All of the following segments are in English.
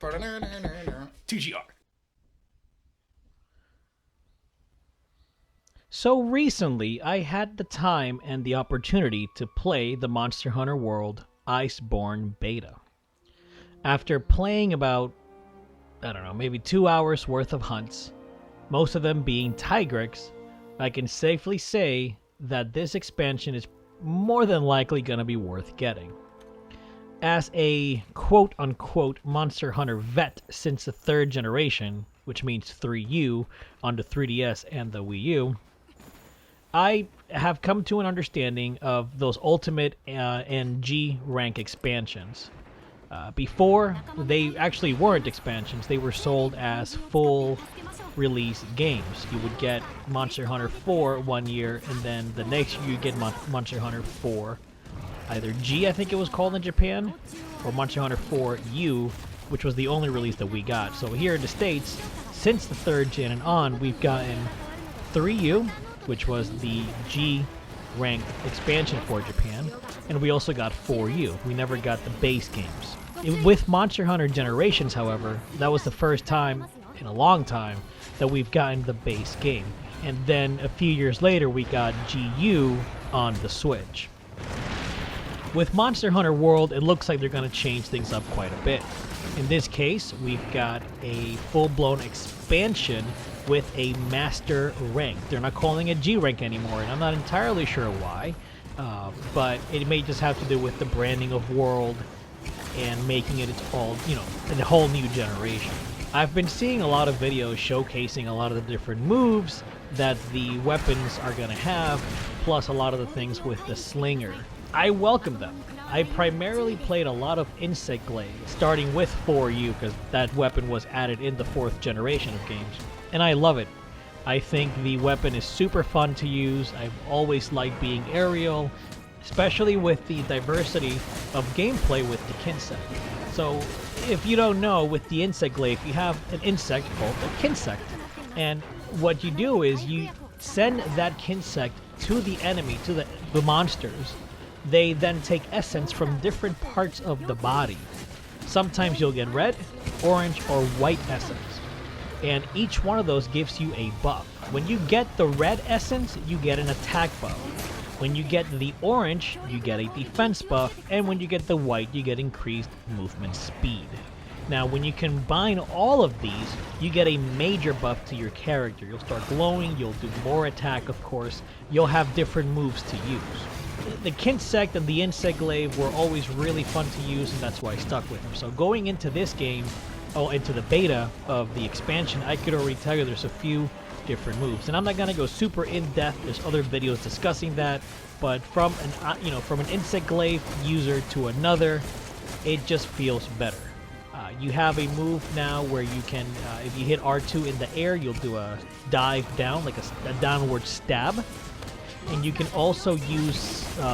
TGR. So recently, I had the time and the opportunity to play the Monster Hunter World Iceborne beta. After playing about, I don't know, maybe 2 hours worth of hunts, most of them being Tigrex, I can safely say that this expansion is more than likely going to be worth getting. As a quote-unquote Monster Hunter vet since the third generation, which means 3U on the 3DS and the Wii U, I have come to an understanding of those Ultimate and G rank expansions. Before, they actually weren't expansions. They were sold as full release games. You would get Monster Hunter 4 one year, and then the next year you get Monster Hunter 4, either G, I think it was called in Japan, or Monster Hunter 4 U, which was the only release that we got. So here in the States, since the third gen and on, we've gotten 3U, which was the G ranked expansion for Japan, and we also got 4U. We never got the base games. With Monster Hunter Generations, however, that was the first time in a long time that we've gotten the base game. And then a few years later, we got GU on the Switch. With Monster Hunter World, it looks like they're going to change things up quite a bit. In this case, we've got a full-blown expansion with a master rank. They're not calling it G rank anymore, and I'm not entirely sure why, but it may just have to do with the branding of World and making it its all, a whole new generation. I've been seeing a lot of videos showcasing a lot of the different moves that the weapons are going to have, plus a lot of the things with the slinger. I welcome them. I primarily played a lot of Insect Glaive, starting with 4U, because that weapon was added in the 4th generation of games, and I love it. I think the weapon is super fun to use. I've always liked being aerial, especially with the diversity of gameplay with the Kinsect. So, if you don't know, with the Insect Glaive, you have an insect called a Kinsect, and what you do is you send that Kinsect to the enemy, to the monsters. They then take essence from different parts of the body. Sometimes you'll get red, orange, or white essence, and each one of those gives you a buff. When you get the red essence, you get an attack buff. When you get the orange, you get a defense buff, and when you get the white, you get increased movement speed. Now, when you combine all of these, you get a major buff to your character. You'll start glowing, you'll do more attack, of course, you'll have different moves to use. The Kinsect and the Insect Glaive were always really fun to use, and that's why I stuck with them. So going into this game, into the beta of the expansion, I could already tell you there's a few different moves, and I'm not gonna go super in depth. There's other videos discussing that, but from an Insect Glaive user to another, it just feels better. You have a move now where you can, if you hit R2 in the air, you'll do a dive down, like a downward stab. And you can also use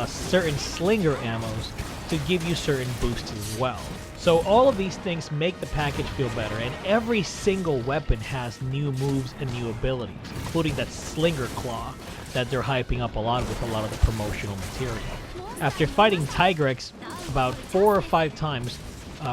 certain slinger ammos to give you certain boosts as well. So all of these things make the package feel better, and every single weapon has new moves and new abilities, including that slinger claw that they're hyping up a lot with a lot of the promotional material. After fighting Tigrex about 4 or 5 times,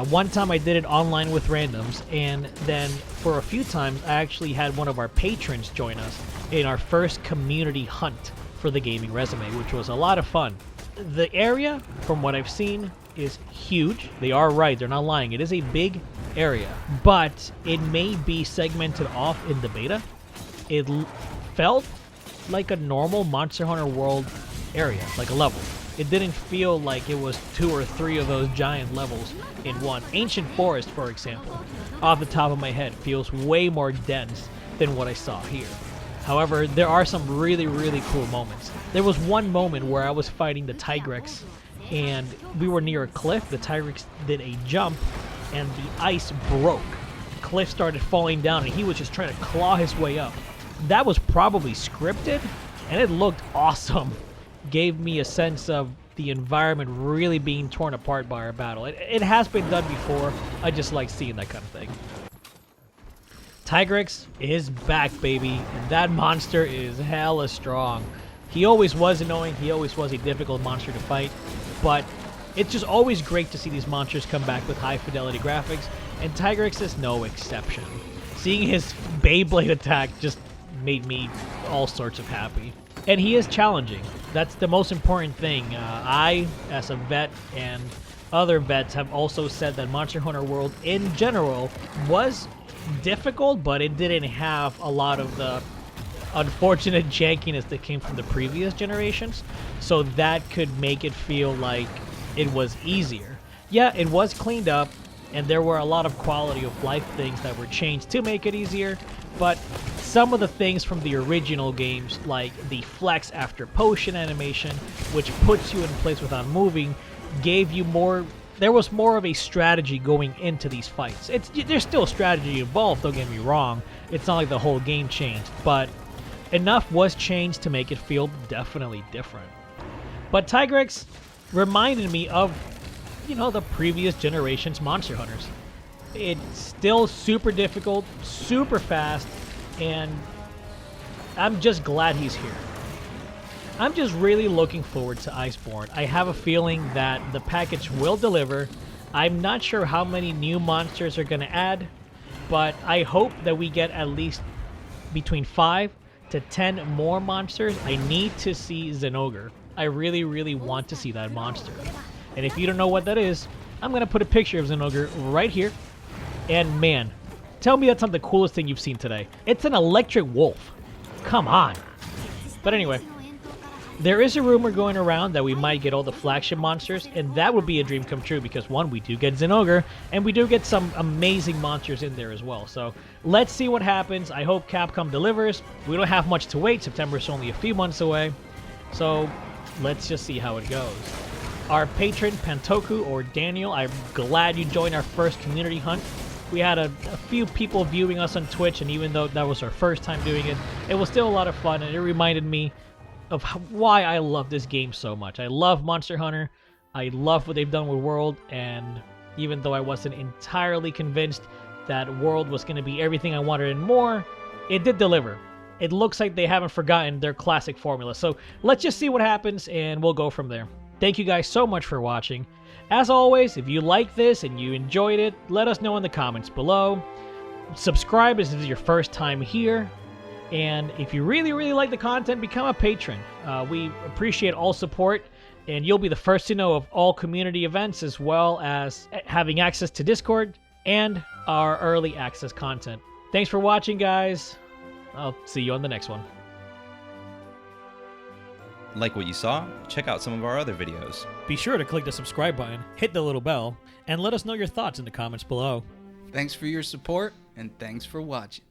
one time I did it online with randoms, and then for a few times I actually had one of our patrons join us in our first community hunt for the Gaming Resume, which was a lot of fun. The area, from what I've seen, is huge. They are right, they're not lying. It is a big area, but it may be segmented off in the beta. It felt like a normal Monster Hunter World area, like a level. It didn't feel like it was 2 or 3 of those giant levels in one. Ancient Forest, for example, off the top of my head, feels way more dense than what I saw here. However, there are some really, really cool moments. There was one moment where I was fighting the Tigrex, and we were near a cliff. The Tigrex did a jump, and the ice broke. The cliff started falling down, and he was just trying to claw his way up. That was probably scripted, and it looked awesome. Gave me a sense of the environment really being torn apart by our battle. It has been done before. I just like seeing that kind of thing. Tigrex is back, baby, and that monster is hella strong. He always was annoying, he always was a difficult monster to fight, but It's just always great to see these monsters come back with high fidelity graphics, and Tigrex is no exception. Seeing his Beyblade attack just made me all sorts of happy. And he is challenging. That's the most important thing. I, as a vet, and other vets have also said that Monster Hunter World in general was difficult, but it didn't have a lot of the unfortunate jankiness that came from the previous generations, so that could make it feel like it was easier. Yeah, it was cleaned up, and there were a lot of quality of life things that were changed to make it easier, but some of the things from the original games, like the flex after potion animation, which puts you in place without moving, gave you more. There was more of a strategy going into these fights. There's still strategy involved, don't get me wrong. It's not like the whole game changed, but enough was changed to make it feel definitely different. But Tigrex reminded me of, you know, the previous generation's Monster Hunters. It's still super difficult, super fast, and I'm just glad he's here. I'm just really looking forward to Iceborne. I have a feeling that the package will deliver. I'm not sure how many new monsters are going to add, but I hope that we get at least between 5 to 10 more monsters. I need to see Zenogre. I really, really want to see that monster. And if you don't know what that is, I'm going to put a picture of Zenogre right here. And man, tell me that's not the coolest thing you've seen today. It's an electric wolf. Come on. But anyway, there is a rumor going around that we might get all the flagship monsters, and that would be a dream come true because, one, we do get Zenogre, and we do get some amazing monsters in there as well. So let's see what happens. I hope Capcom delivers. We don't have much to wait. September's only a few months away. So let's just see how it goes. Our patron, Pantoku, or Daniel, I'm glad you joined our first community hunt. We had a few people viewing us on Twitch, and even though that was our first time doing it, it was still a lot of fun, and it reminded me of why I love this game so much. I love Monster Hunter. I love what they've done with World, and even though I wasn't entirely convinced that World was going to be everything I wanted and more, it did deliver. It looks like they haven't forgotten their classic formula. So let's just see what happens, and we'll go from there. Thank you guys so much for watching. As always, if you like this and you enjoyed it, let us know in the comments below. Subscribe if this is your first time here. And if you really, really like the content, become a patron. We appreciate all support, and you'll be the first to know of all community events, as well as having access to Discord and our early access content. Thanks for watching, guys. I'll see you on the next one. Like what you saw? Check out some of our other videos. Be sure to click the subscribe button, hit the little bell, and let us know your thoughts in the comments below. Thanks for your support, and thanks for watching.